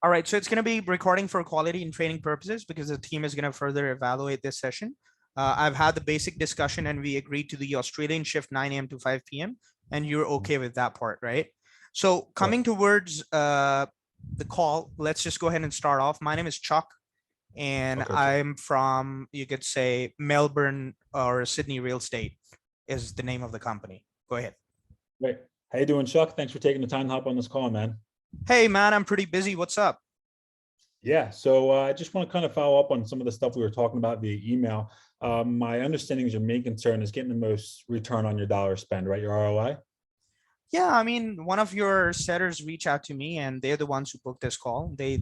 All right, so it's going to be recording for quality and training purposes because the team is going to further evaluate this session. I've had the basic discussion and we agreed to the Australian shift 9 a.m. to 5 p.m. and you're okay with that part, right? So coming towards the call, let's just go ahead and start off. My name is Chuck and Okay, Chuck. I'm from, you could say, Melbourne or Sydney Real Estate is the name of the company. Go ahead. Great. How you doing, Chuck? Thanks for taking the time to hop on this call, man. Hey, man, I'm pretty busy. What's up? Yeah, so I just want to kind of follow up on some of the stuff we were talking about via email. My understanding is your main concern is getting the most return on your dollar spend, right? Your ROI? Yeah, I mean, one of your setters reached out to me and they're the ones who booked this call. They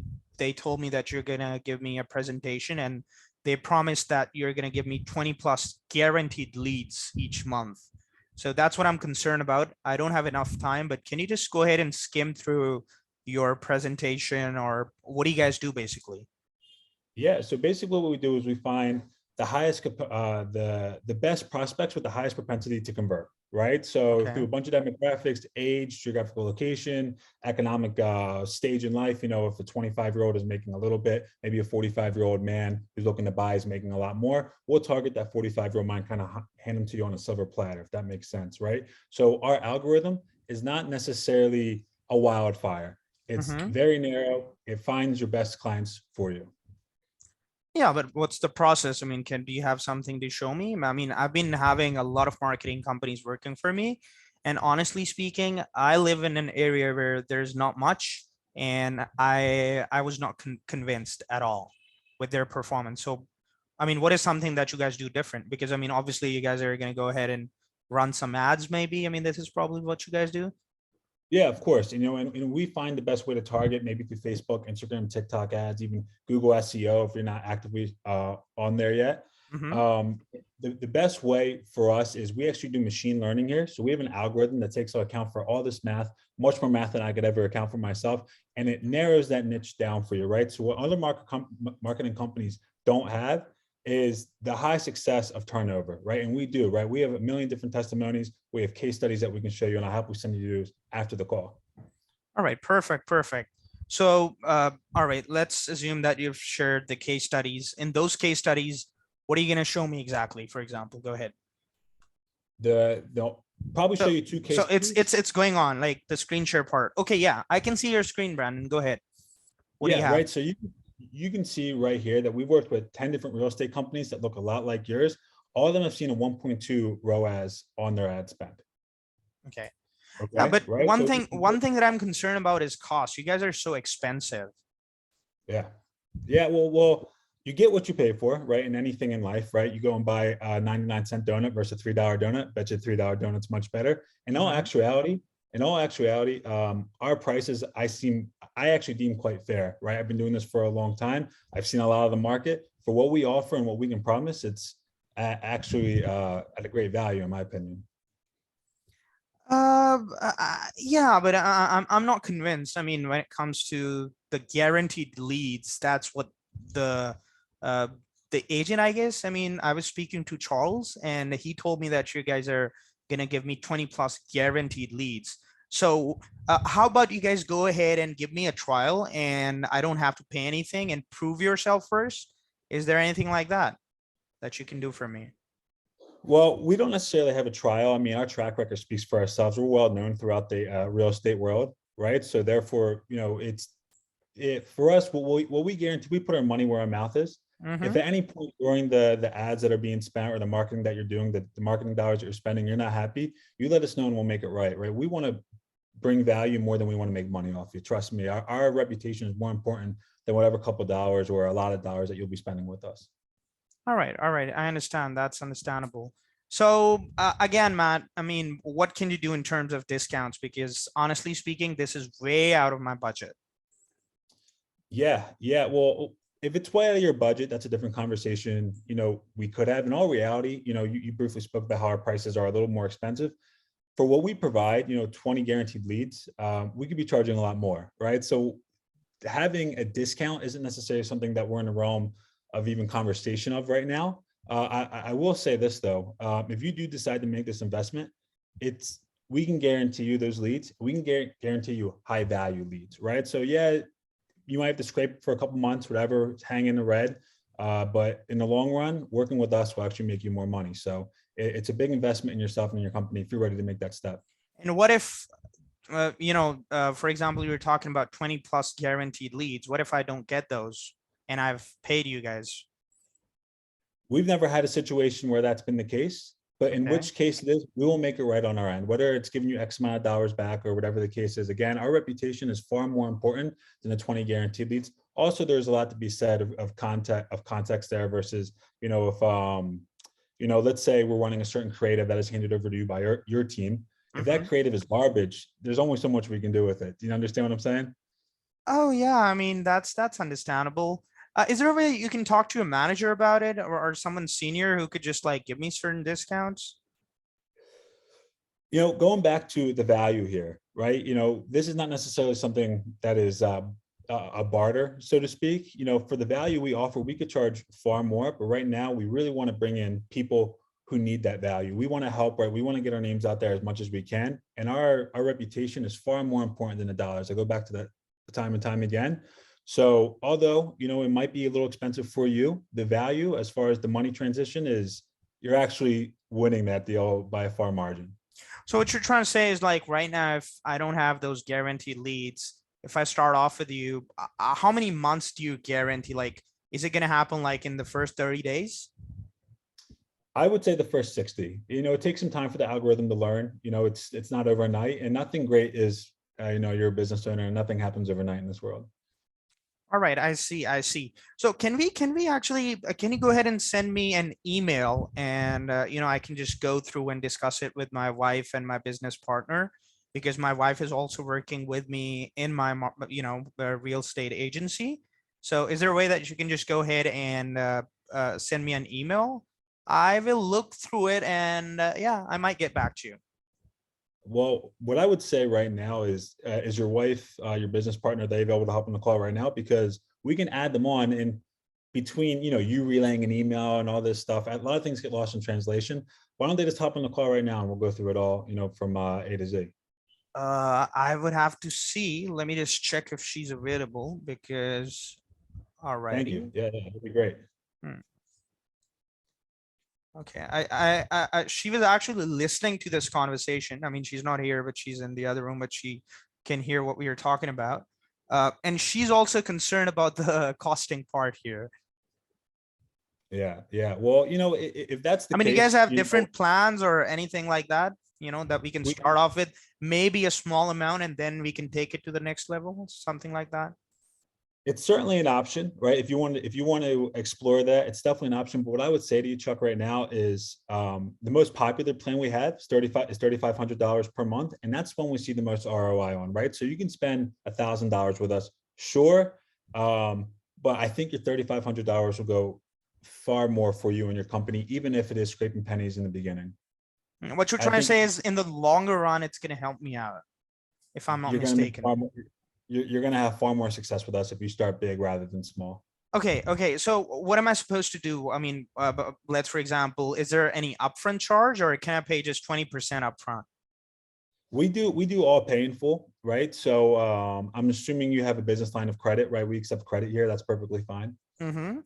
told me that you're gonna give me a presentation and they promised that you're gonna give me 20 plus guaranteed leads each month. So that's what I'm concerned about. I don't have enough time, but can you just go ahead and skim through your presentation or what do you guys do basically? Yeah, so basically what we do is we find the highest, the best prospects with the highest propensity to convert, right? So Okay. through a bunch of demographics, age, geographical location, economic stage in life, you know, if a 25-year-old is making a little bit, maybe a 45-year-old man who's looking to buy is making a lot more, we'll target that 45-year-old man, kind of hand them to you on a silver platter, if that makes sense, right? So our algorithm is not necessarily a wildfire. It's Mm-hmm. very narrow. It finds your best clients for you. Yeah, but what's the process? I mean, do you have something to show me? I mean, I've been having a lot of marketing companies working for me. And honestly speaking, I live in an area where there's not much. And I was not convinced at all with their performance. So, I mean, what is something that you guys do different? Because I mean, obviously you guys are going to go ahead and run some ads, maybe. I mean, this is probably what you guys do. Yeah, of course. You know, and we find the best way to target maybe through Facebook, Instagram, TikTok ads, even Google SEO if you're not actively on there yet. Mm-hmm. The best way for us is we actually do machine learning here. So we have an algorithm that takes into account for all this math, much more math than I could ever account for myself. And it narrows that niche down for you, right? So what other marketing companies don't have is the high success of turnover, right? And we do, right? We have a million different testimonies. We have case studies that we can show you, and I'll happily send you those after the call. All right, perfect, perfect. So, all right, let's assume that you've shared the case studies. In those case studies, what are you going to show me exactly? For example, go ahead. They'll probably show So, you two case so studies. it's going on like the screen share part. Okay, yeah, I can see your screen, Brandon. Go ahead. What do you Yeah, have? right. So you can see right here that we've worked with 10 different real estate companies that look a lot like yours. All of them have seen a 1.2 ROAS on their ad spend. Okay. Yeah, Okay, but right. So one thing that I'm concerned about is cost. You guys are so expensive. yeah, yeah. Well, you get what you pay for, right? In anything in life, right? You go and buy a 99-cent donut versus a $3 donut. Bet you $3 donut's much better. Mhm. In all actuality, our prices I actually deem quite fair, right? I've been doing this for a long time. I've seen a lot of the market for what we offer and what we can promise. It's actually at a great value, in my opinion. Yeah, but I'm not convinced. I mean, when it comes to the guaranteed leads, that's what the uh the agent, I guess. I mean, I was speaking to Charles and he told me that you guys are gonna give me 20 plus guaranteed leads. So how about you guys go ahead and give me a trial and I don't have to pay anything and prove yourself first? Is there anything like that that you can do for me? Well, we don't necessarily have a trial. I mean, our track record speaks for ourselves. We're well known throughout the real estate world, right? So therefore, you know, for us, what we guarantee, we put our money where our mouth is. If Mm-hmm. at any point during the ads that are being spent or the marketing that you're doing, the marketing dollars that you're spending, you're not happy, you let us know and we'll make it right, right? We want to bring value more than we want to make money off you. Trust me, our reputation is more important than whatever couple dollars or a lot of dollars that you'll be spending with us. All right, all right. I understand. That's understandable. So again, Matt, I mean, what can you do in terms of discounts? Because honestly speaking, this is way out of my budget. Yeah, yeah. Well, if it's way out of your budget, that's a different conversation. You know, we could have. In all reality, you know, you briefly spoke about how our prices are a little more expensive. For what we provide, you know, 20 guaranteed leads, we could be charging a lot more, right? So having a discount isn't necessarily something that we're in the realm of even conversation of right now. I will say this though, if you do decide to make this investment, it's we can guarantee you those leads. We can guarantee you high value leads, right? So yeah, you might have to scrape for a couple months, whatever, hang in the red. But in the long run, working with us will actually make you more money. So it's a big investment in yourself and your company if you're ready to make that step. And what if, for example, you were talking about 20 plus guaranteed leads. What if I don't get those and I've paid you guys? We've never had a situation where that's been the case, but in Okay. which case it is, we will make it right on our end, whether it's giving you X amount of dollars back or whatever the case is. Again, our reputation is far more important than the 20 guaranteed leads. Also, there's a lot to be said of context there versus, if let's say we're running a certain creative that is handed over to you by your team. If that Mhm. creative is garbage, there's only so much we can do with it. Do you understand what I'm saying? Oh yeah, I mean that's understandable. Is there a way you can talk to a manager about it, or someone senior who could just like give me certain discounts? Going back to the value here, right? This is not necessarily something that is a barter, so to speak. For the value we offer, we could charge far more, but right now we really want to bring in people who need that value. We want to help, right? We want to get our names out there as much as we can. And our reputation is far more important than the dollars. I go back to that time and time again. So although, it might be a little expensive for you, the value as far as the money transition is you're actually winning that deal by a far margin. So what you're trying to say is like right now, if I don't have those guaranteed leads, if I start off with you, how many months do you guarantee? Like, is it gonna happen like in the first 30 days? I would say the first 60. It takes some time for the algorithm to learn. It's not overnight, and nothing great is, you're a business owner and nothing happens overnight in this world. All right, I see, I see. So can we actually, can you go ahead and send me an email and, I can just go through and discuss it with my wife and my business partner, because my wife is also working with me in my, real estate agency. So is there a way that you can just go ahead and send me an email? I will look through it and yeah, I might get back to you. Well, what I would say right now is your wife, your business partner, they available to hop on the call right now? Because we can add them on in between, you relaying an email and all this stuff. A lot of things get lost in translation. Why don't they just hop on the call right now and we'll go through it all, from A to Z. I would have to see. Let me just check if she's available because, Thank you. alrighty. Yeah, that'd be great. Hmm. Okay, she was actually listening to this conversation. I mean, she's not here, but she's in the other room, but she can hear what we are talking about. And she's also concerned about the costing part here. Yeah, yeah. Well, if that's the I mean, you guys case, have different plans or anything like that, that we can we start off with, maybe a small amount and then we can take it to the next level, something like that. It's certainly an option, right? If you want to explore that, it's definitely an option. But what I would say to you, Chuck, right now is the most popular plan we have is $3,500 per month, and that's when we see the most ROI on, right? So you can spend $1,000 with us, sure, but I think your $3,500 will go far more for you and your company, even if it is scraping pennies in the beginning. What you're I trying to think say is in the longer run, it's going to help me out, if I'm not you're going to make mistaken. far more. You're going to have far more success with us if you start big rather than small. Okay, okay. So what am I supposed to do? I mean, let's, for example, is there any upfront charge or can I pay just 20% upfront? We do all pay in full, right? So I'm assuming you have a business line of credit, right? We accept credit here. That's perfectly fine. Mm-hmm.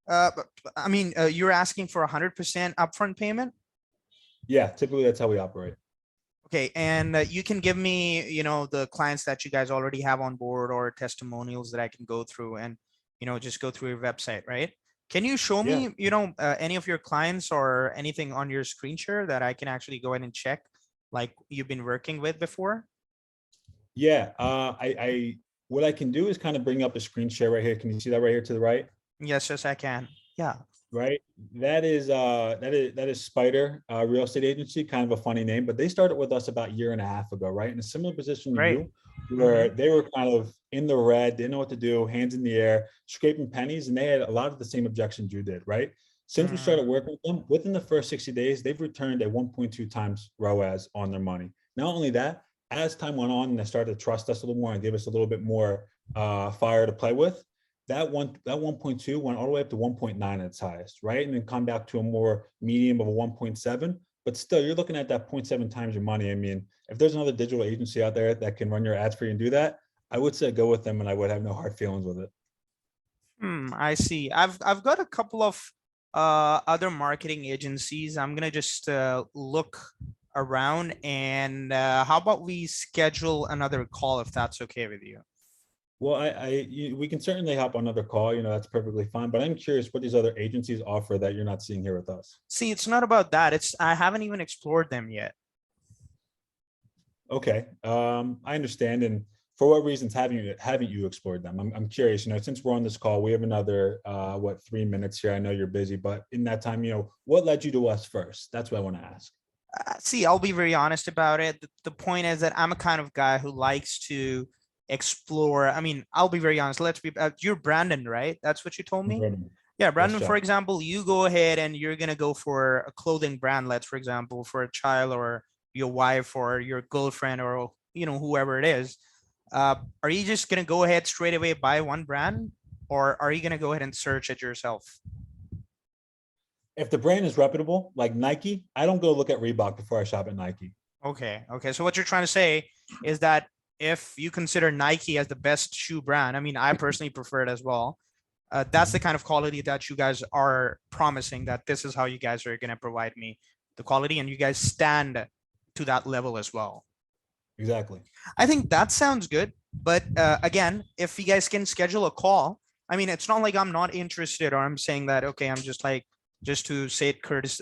I mean, you're asking for 100% upfront payment? Yeah, typically that's how we operate. Okay, and you can give me, the clients that you guys already have on board or testimonials that I can go through and, just go through your website, right? Can you show Yeah, me, any of your clients or anything on your screen share that I can actually go ahead and check, like you've been working with before? yeah. I what I can do is kind of bring up a screen share right here. Can you see that right here to the right? Yes, yes, I can. Yeah, Right. That is Spider Real Estate Agency, kind of a funny name, but they started with us about a year and a half ago, right? In a similar position to great. you, Mm-hmm. where they were kind of in the red, didn't know what to do, hands in the air, scraping pennies, and they had a lot of the same objections you did, right? Since we started working with them, within the first 60 days, they've returned a 1.2 times ROAS on their money. Not only that, as time went on and they started to trust us a little more and give us a little bit more fire to play with, that 1.2 went all the way up to 1.9 at its highest, right? And then come back to a more medium of a 1.7. But still, you're looking at that 0.7 times your money. I mean, if there's another digital agency out there that can run your ads for you and do that, I would say go with them and I would have no hard feelings with it. I see. I've got a couple of other marketing agencies. I'm gonna just look around, and how about we schedule another call if that's okay with you? Well, we can certainly hop on another call, that's perfectly fine, but I'm curious what these other agencies offer that you're not seeing here with us. See, it's not about that. It's I haven't even explored them yet. Okay, I understand. And for what reasons haven't you explored them? I'm curious, since we're on this call, we have another, 3 minutes here. I know you're busy, but in that time, what led you to us first? That's what I want to ask. See, I'll be very honest about it. The point is that I'm a kind of guy who likes to explore. I mean, I'll be very honest. You're Brandon, right? That's what you told me. Brandon. Yeah, Yes, Brandon, for Chuck. example, you go ahead and you're gonna go for a clothing brand, let's for example, for a child or your wife or your girlfriend or whoever it is. Are you just gonna go ahead straight away buy one brand, or are you gonna go ahead and search it yourself? If the brand is reputable, like Nike, I don't go look at Reebok before I shop at Nike. Okay, okay. So what you're trying to say is that if you consider Nike as the best shoe brand, I mean, I personally prefer it as well. That's the kind of quality that you guys are promising, that this is how you guys are going to provide me the quality, and you guys stand to that level as well. Exactly. I think that sounds good. But again, if you guys can schedule a call, I mean, it's not like I'm not interested or I'm saying that, okay, I'm just like, just to say it courteous,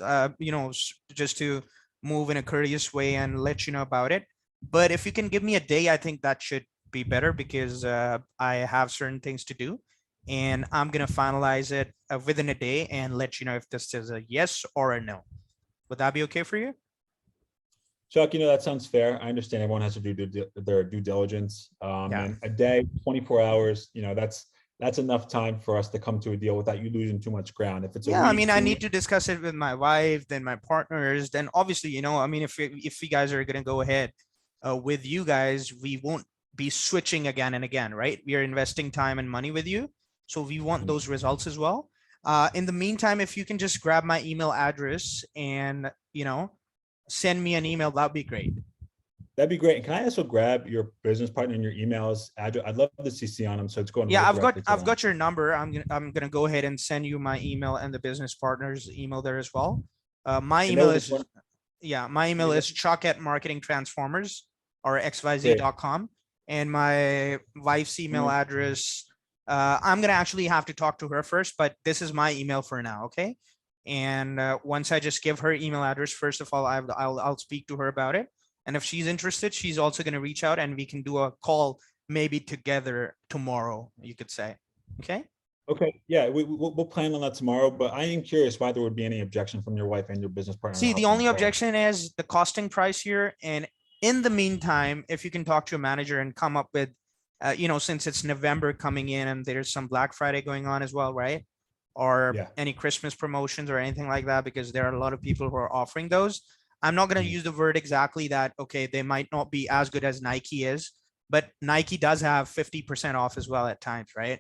just to move in a courteous way and let you know about it. But if you can give me a day, I think that should be better because I have certain things to do, and I'm going to finalize it within a day and let you know if this is a yes or a no. Would that be okay for you? Chuck, that sounds fair. I understand everyone has to do their due diligence. Yeah. And a day, 24 hours, that's enough time for us to come to a deal without you losing too much ground. If it's a Yeah, I week, mean, I 2 need weeks, to discuss it with my wife, then my partners, then obviously, I mean, if you guys are gonna go ahead with you guys, we won't be switching again and again, right? We are investing time and money with you, so we want those results as well. In the meantime, if you can just grab my email address and send me an email, that'd be great. that'd be great. And can I also grab your business partner and your emails address? I'd love to CC on them so it's going Yeah, right I've got directly to I've them. got your number. I'm gonna go ahead and send you my email and the business partner's email there as well. My And that email was just is one. Yeah, my email is chuck at marketing transformers or Great. xyz.com. And my wife's email address, I'm gonna actually have to talk to her first, but this is my email for now, okay? And once I just give her email address, first of all, I'll speak to her about it. And if she's interested, she's also gonna reach out and we can do a call maybe together tomorrow, you could say. Okay. Okay, yeah, we'll plan on that tomorrow, but I am curious why there would be any objection from your wife and your business partner to See, the hop on the only call. objection is the costing price here. And in the meantime, if you can talk to a manager and come up with, since it's November coming in and there's some Black Friday going on as well, right? Or Yeah. any Christmas promotions or anything like that, because there are a lot of people who are offering those. I'm not going to Mhm. use the word exactly that, okay, they might not be as good as Nike is, but Nike does have 50% off as well at times, right?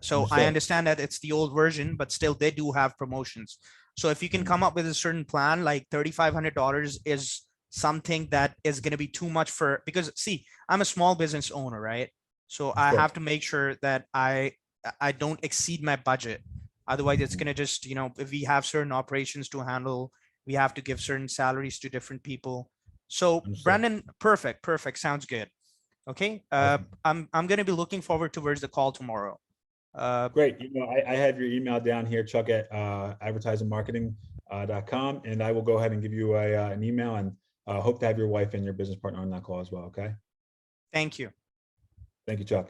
So I Understood. understand that it's the old version, but still they do have promotions. So if you can Mhm. come up with a certain plan, like $3,500 is something that is going to be too much because see, I'm a small business owner, right? So Of I course. have to make sure that I don't exceed my budget. Otherwise, it's Mhm. going to just, if we have certain operations to handle, we have to give certain salaries to different people. So Understood. Brandon, perfect, perfect. Sounds good. Okay. Awesome. I'm going to be looking forward towards the call tomorrow. Great. I have your email down here, Chuck at advertisingmarketing.com, and I will go ahead and give you an email and hope to have your wife and your business partner on that call as well. Okay. Thank you. Thank you, Chuck.